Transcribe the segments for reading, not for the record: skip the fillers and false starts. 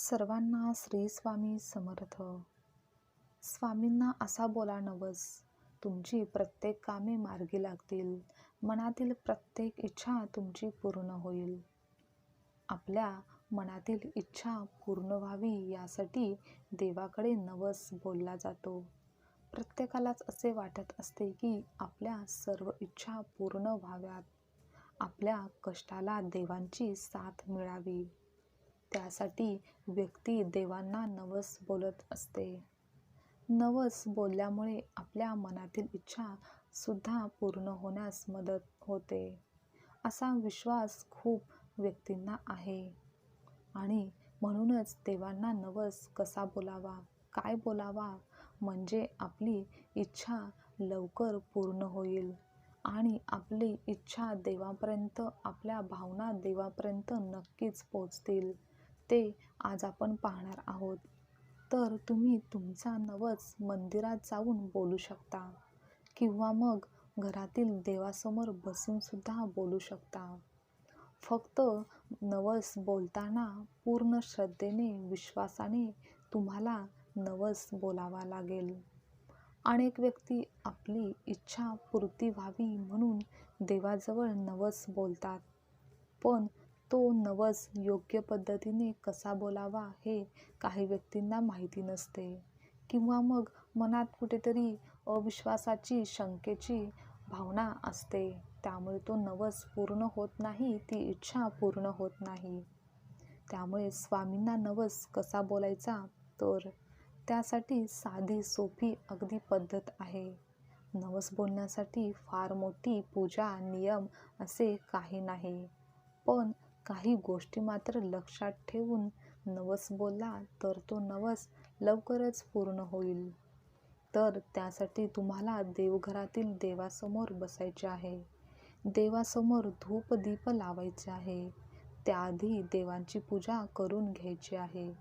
सर्वांना श्री स्वामी समर्थ. स्वामींना असा बोला नवस, तुमची प्रत्येक कामे मार्गी लागतील, मनातील प्रत्येक इच्छा तुमची पूर्ण होईल. आपल्या मनातील इच्छा पूर्ण व्हावी यासाठी देवाकडे नवस बोलला जातो. प्रत्येकालाच असे वाटत असते की आपल्या सर्व इच्छा पूर्ण व्हाव्यात, आपल्या कष्टाला देवांची साथ मिळावी. त्यासाठी व्यक्ती देवांना नवस बोलत असते. नवस बोलल्यामुळे आपल्या मनातील इच्छा सुद्धा पूर्ण होण्यास मदत होते, असा विश्वास खूप व्यक्तींना आहे. आणि म्हणूनच देवांना नवस कसा बोलावा, काय बोलावा, म्हणजे आपली इच्छा लवकर पूर्ण होईल आणि आपली इच्छा देवापर्यंत, आपल्या भावना देवापर्यंत नक्कीच पोहोचतील, ते आज आपण पाहणार आहोत. तर तुम्ही तुमचा नवस मंदिरात जाऊन बोलू शकता किंवा मग घरातील देवासमोर बसून सुद्धा बोलू शकता. फक्त नवस बोलताना पूर्ण श्रद्धेने, विश्वासाने तुम्हाला नवस बोलावा लागेल. अनेक व्यक्ती आपली इच्छा पूर्ती व्हावी म्हणून देवाजवळ नवस बोलतात, पण तो नवस योग्य पद्धतीने कसा बोलावा हे काही व्यक्तींना माहिती नसते, किंवा मग मनात कुठेतरी अविश्वासाची, शंकेची भावना असते. त्यामुळे तो नवस पूर्ण होत नाही, ती इच्छा पूर्ण होत नाही. त्यामुळे स्वामींना नवस कसा बोलायचा, तर त्यासाठी साधी सोपी अगदी पद्धत आहे. नवस बोलण्यासाठी फार मोठी पूजा, नियम असे काही नाही, पण काही गोष्टी मात्र लक्षात ठेवून नवस बोलला तर तो नवस लवकरच पूर्ण होईल. तर त्यासाठी तुम्हाला देवघरातील देवासमोर बसायचे आहे. देवासमोर धूप दीप लावायचे आहे. त्याआधी देवांची पूजा करून घ्यायची आहे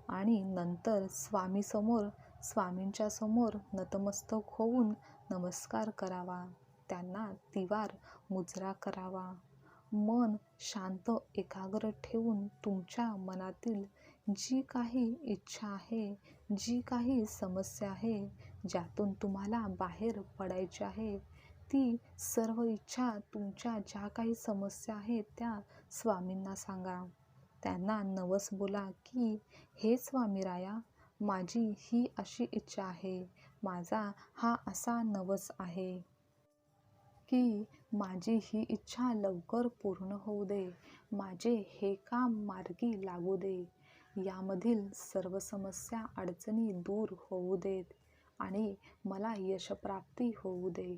आणि नंतर स्वामींच्या समोर नतमस्तक होऊन नमस्कार करावा. त्यांना तिवार मुजरा करावा. मन शांत, एकाग्र ठेवून तुमच्या मनातील जी काही इच्छा आहे, जी काही समस्या आहे, ज्यातून तुम्हाला बाहेर पडायचे आहे, ती सर्व इच्छा, तुमच्या ज्या काही समस्या आहेत त्या स्वामींना सांगा. त्यांना नवस बोला की हे स्वामीराया, माझी ही अशी इच्छा आहे, माझा हा असा नवस आहे की माझी ही इच्छा लवकर पूर्ण होऊ दे, माझे हे काम मार्गी लागू दे, यामधील सर्व समस्या अडचणी दूर होऊ देत आणि मला यशप्राप्ती होऊ दे.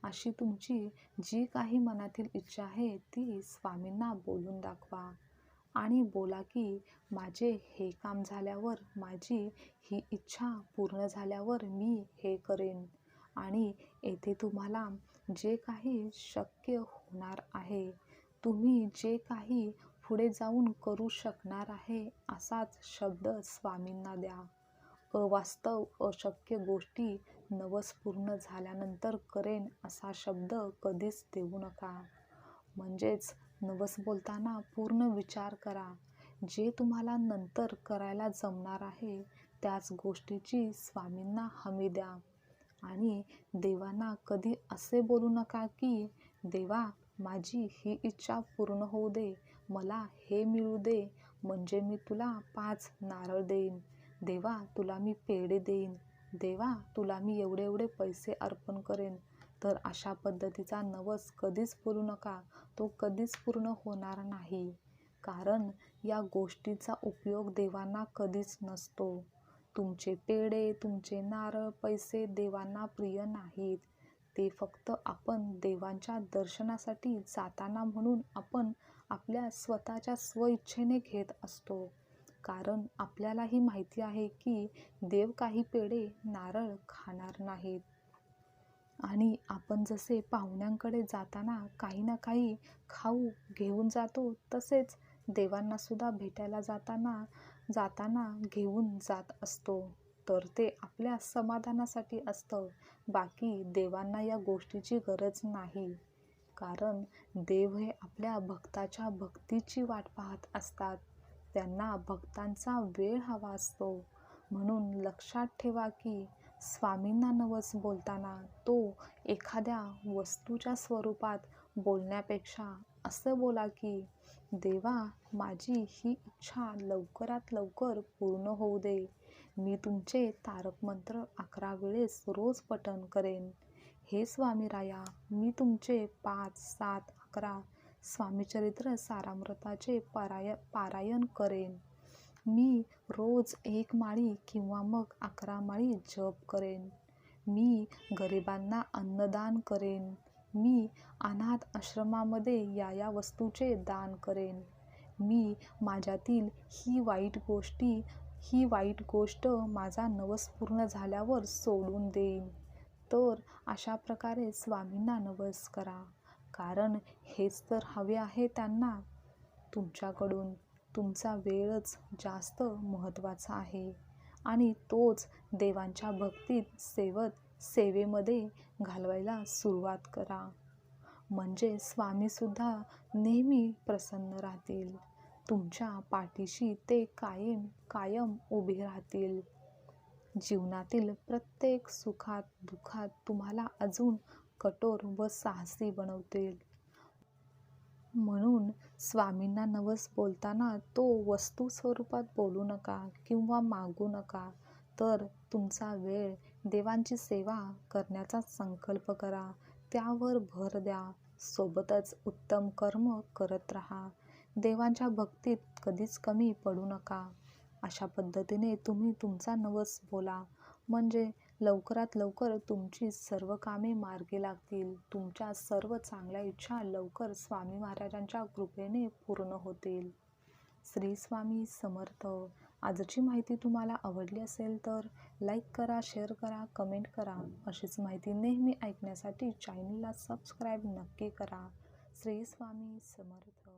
अशी तुमची जी काही मनातील इच्छा आहे ती स्वामींना बोलून दाखवा आणि बोला की माझे हे काम झाल्यावर, माझी ही इच्छा पूर्ण झाल्यावर मी हे करेन. आणि येथे तुम्हाला जे काही शक्य होणार आहे, तुम्ही जे काही पुढे जाऊन करू शकणार आहे, असाच शब्द स्वामींना द्या. अवास्तव, अशक्य गोष्टी नवस पूर्ण झाल्यानंतर करेन असा शब्द कधीच देऊ नका. म्हणजेच नवस बोलताना पूर्ण विचार करा. जे तुम्हाला नंतर करायला जमणार आहे त्याच गोष्टीची स्वामींना हमी द्या. आणि देवांना कधी असे बोलू नका की देवा, माझी ही इच्छा पूर्ण होऊ दे, मला हे मिळू दे, म्हणजे मी तुला 5 नारळ देईन, देवा तुला मी पेढे देईन, देवा तुला मी एवढे एवढे पैसे अर्पण करेन. तर अशा पद्धतीचा नवस कधीच बोलू नका. तो कधीच पूर्ण होणार नाही, कारण या गोष्टीचा उपयोग देवांना कधीच नसतो. तुमचे पेढे, तुमचे नारळ, पैसे देवांना प्रिय नाहीत. ते फक्त आपण देवांच्या दर्शनासाठी जाताना म्हणून आपण आपल्या स्वतःच्या स्वइच्छेने घेत असतो. कारण आपल्यालाही माहिती आहे की देव काही पेढे, नारळ खाणार नाहीत. आणि आपण जसे पाहुण्यांकडे जाताना काही ना काही खाऊ घेऊन जातो, तसेच देवांना सुद्धा भेटायला जाताना घेऊन जात असतो. तर ते आपल्या समाधानासाठी असतं. बाकी देवांना या गोष्टीची गरज नाही. कारण देव हे आपल्या भक्ताच्या भक्तीची वाट पाहत असतात. त्यांना भक्तांचा वेळ हवा असतो. म्हणून लक्षात ठेवा की स्वामींना नवस बोलताना तो एखाद्या वस्तूच्या स्वरूपात बोलण्यापेक्षा असं बोला की देवा, माझी ही इच्छा लवकरात लवकर पूर्ण होऊ दे. मी तुमचे तारक मंत्र 11 वेळेस रोज पठण करेन. हे स्वामीराया, मी तुमचे 5, 7, 11 स्वामीचरित्र सारामृताचे पारायण करेन. मी रोज 1 माळी किंवा मग 11 माळी जप करेन. मी गरिबांना अन्नदान करेन. मी अनाथ आश्रमामध्ये या वस्तूचे दान करेन. मी माझ्यातील ही वाईट गोष्ट माझा नवस पूर्ण झाल्यावर सोडून देईन. तर अशा प्रकारे स्वामींना नवस करा. कारण हेच तर हवे आहे त्यांना तुमच्याकडून. तुमचा वेळच जास्त महत्त्वाचा आहे आणि तोच देवांच्या भक्तीत सेवेमध्ये घालवायला सुरुवात करा. म्हणजे स्वामीसुद्धा नेहमी प्रसन्न राहतील. तुमच्या पाठीशी ते कायम उभे राहतील. जीवनातील प्रत्येक सुखात दुःखात तुम्हाला अजून कठोर व साहसी बनवतील. म्हणून स्वामींना नवस बोलताना तो वस्तू स्वरूपात बोलू नका किंवा मागू नका. तर तुमचा वेळ देवांची सेवा करण्याचा संकल्प करा. त्यावर भर द्या. सोबतच उत्तम कर्म करत राहा. देवांच्या भक्तीत कधीच कमी पडू नका. अशा पद्धतीने तुम्ही तुमचा नवस बोला. म्हणजे लवकरात लवकर तुमची सर्व कामे मार्गी लागतील. तुमच्या सर्व चांगल्या इच्छा लवकर स्वामी महाराजांच्या कृपेने पूर्ण होतील. श्री स्वामी समर्थ. आजची माहिती तुम्हाला आवडली असेल तर लाईक करा, शेअर करा, कमेंट करा. अशीच माहिती नेहमी ऐकण्यासाठी चॅनलला सबस्क्राईब नक्की करा. श्री स्वामी समर्थ.